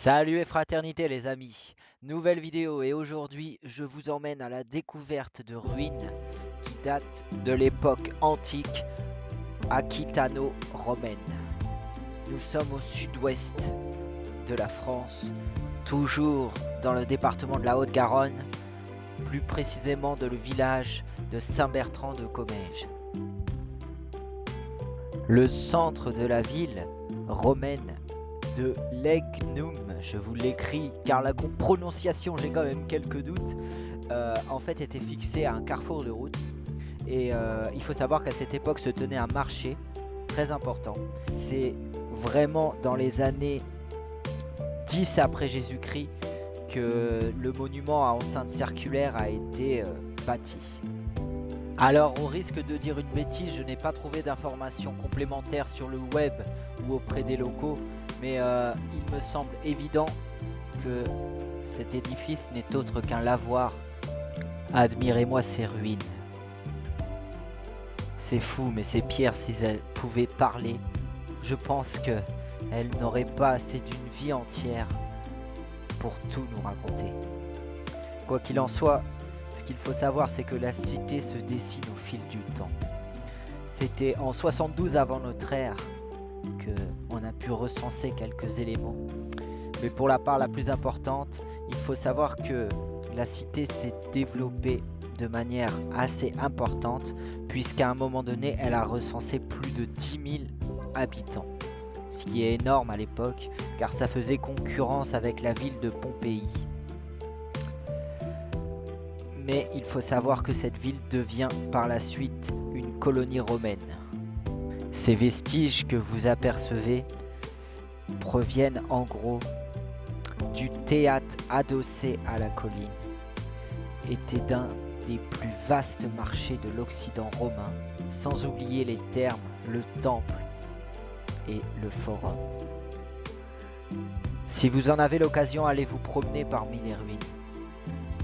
Salut et fraternité les amis, nouvelle vidéo et aujourd'hui je vous emmène à la découverte de ruines qui datent de l'époque antique aquitano-romaine. Nous sommes au sud-ouest de la France, toujours dans le département de la Haute-Garonne, plus précisément dans le village de Saint-Bertrand de Comège. Le centre de la ville romaine de Legnum, je vous l'écris car la prononciation j'ai quand même quelques doutes, en fait était fixé à un carrefour de route et il faut savoir qu'à cette époque se tenait un marché très important. C'est vraiment dans les années 10 après Jésus-Christ que le monument à enceinte circulaire a été bâti. Alors au risque de dire une bêtise, je n'ai pas trouvé d'informations complémentaires sur le web ou auprès des locaux, mais il me semble évident que cet édifice n'est autre qu'un lavoir. Admirez-moi ces ruines. C'est fou, mais ces pierres, si elles pouvaient parler, je pense qu'elles n'auraient pas assez d'une vie entière pour tout nous raconter. Quoi qu'il en soit, ce qu'il faut savoir, c'est que la cité se dessine au fil du temps. C'était en 72 avant notre ère qu'on a pu recenser quelques éléments. Mais pour la part la plus importante, il faut savoir que la cité s'est développée de manière assez importante, puisqu'à un moment donné, elle a recensé plus de 10 000 habitants. Ce qui est énorme à l'époque, car ça faisait concurrence avec la ville de Pompéi. Mais il faut savoir que cette ville devient par la suite une colonie romaine. Ces vestiges que vous apercevez proviennent en gros du théâtre adossé à la colline. Était d'un des plus vastes marchés de l'Occident romain, sans oublier les thermes, le temple et le forum. Si vous en avez l'occasion, allez vous promener parmi les ruines.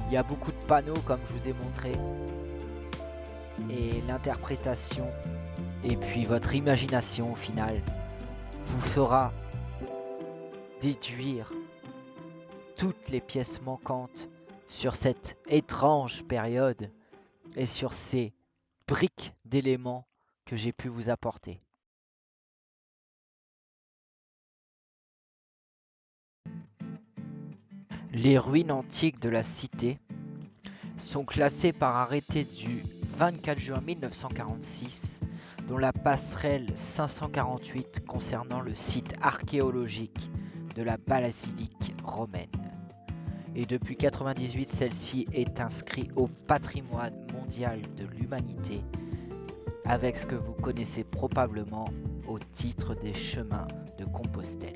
Il y a beaucoup de panneaux comme je vous ai montré, et l'interprétation et puis votre imagination au final vous fera déduire toutes les pièces manquantes sur cette étrange période et sur ces briques d'éléments que j'ai pu vous apporter. Les ruines antiques de la cité sont classées par arrêté du 24 juin 1946, dont la passerelle 548 concernant le site archéologique de la basilique romaine. Et depuis 1998, celle-ci est inscrite au patrimoine mondial de l'humanité avec ce que vous connaissez probablement au titre des chemins de Compostelle.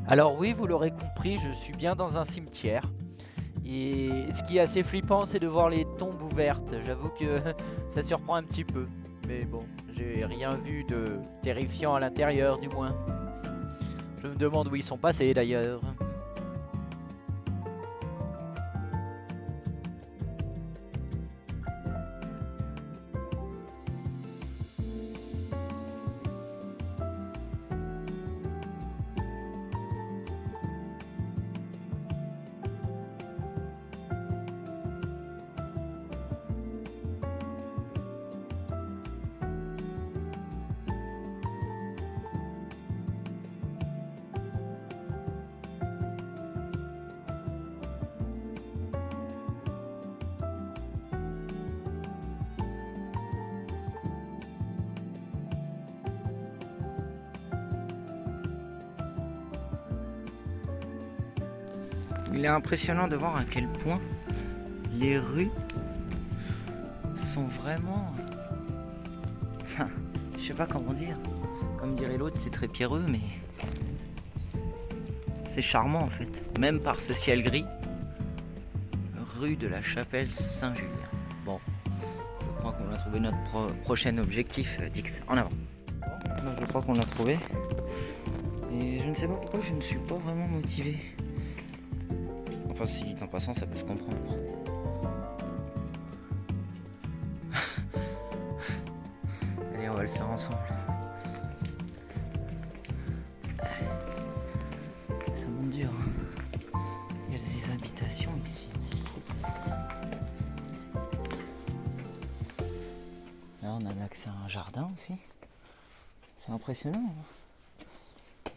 Alors oui, vous l'aurez compris, je suis bien dans un cimetière. Et ce qui est assez flippant, c'est de voir les tombes ouvertes. J'avoue que ça surprend un petit peu. Mais bon, j'ai rien vu de terrifiant à l'intérieur du moins. Je me demande où ils sont passés d'ailleurs. Il est impressionnant de voir à quel point les rues sont vraiment... Enfin, je sais pas comment dire. Comme dirait l'autre, c'est très pierreux, mais... c'est charmant en fait. Même par ce ciel gris. Rue de la Chapelle Saint-Julien. Bon, je crois qu'on a trouvé notre prochain objectif, Dix. En avant. Donc je crois qu'on l'a trouvé. Et je ne sais pas pourquoi je ne suis pas vraiment motivé. Enfin si, en passant, ça peut se comprendre. Allez, on va le faire ensemble. grande dure. Il y a des habitations ici, c'est fou. Là on a l'accès à un jardin aussi. C'est impressionnant. Hein.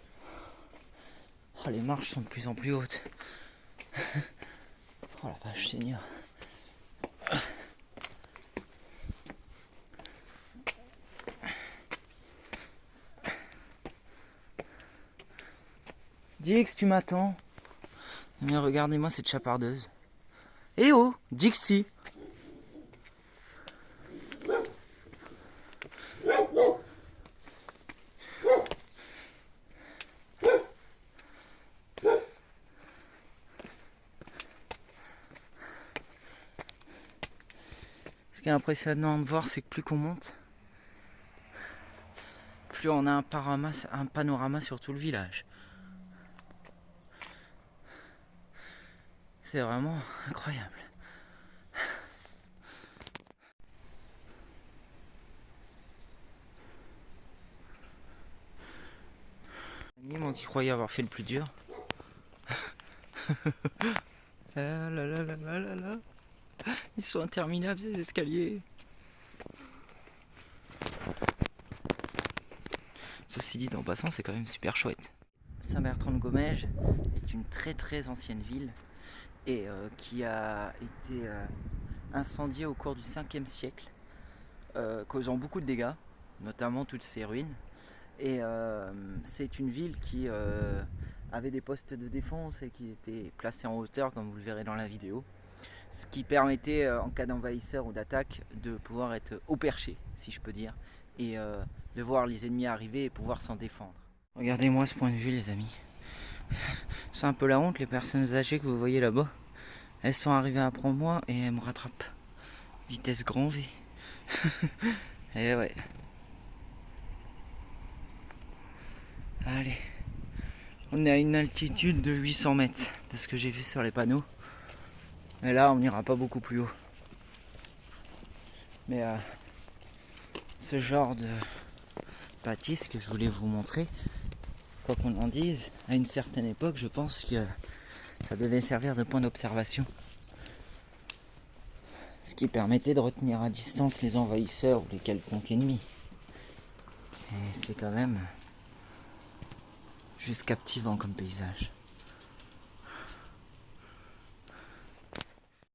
Oh, les marches sont de plus en plus hautes. Oh la vache Seigneur. Dix, tu m'attends? Mais regardez-moi cette chapardeuse. Eh oh, Dixie. Ce qui est impressionnant de voir, c'est que plus qu'on monte, plus on a un panorama sur tout le village. C'est vraiment incroyable. Moi qui croyais avoir fait le plus dur. Ah là là là là là là. Ils sont interminables ces escaliers. Ceci dit, en passant, c'est quand même super chouette. Saint-Bertrand-de-Gomège est une très très ancienne ville et qui a été incendiée au cours du 5e siècle, causant beaucoup de dégâts, notamment toutes ces ruines. Et c'est une ville qui avait des postes de défense et qui était placée en hauteur, comme vous le verrez dans la vidéo. Ce qui permettait, en cas d'envahisseur ou d'attaque, de pouvoir être au perché, si je peux dire, et de voir les ennemis arriver et pouvoir s'en défendre. Regardez-moi ce point de vue, les amis. C'est un peu la honte, les personnes âgées que vous voyez là-bas. Elles sont arrivées après moi et elles me rattrapent. Vitesse grand V. Et ouais. Allez. On est à une altitude de 800 mètres, de ce que j'ai vu sur les panneaux. Mais là, on n'ira pas beaucoup plus haut. Mais ce genre de bâtisse que je voulais vous montrer, quoi qu'on en dise, à une certaine époque, je pense que ça devait servir de point d'observation. Ce qui permettait de retenir à distance les envahisseurs ou les quelconques ennemis. Et c'est quand même juste captivant comme paysage.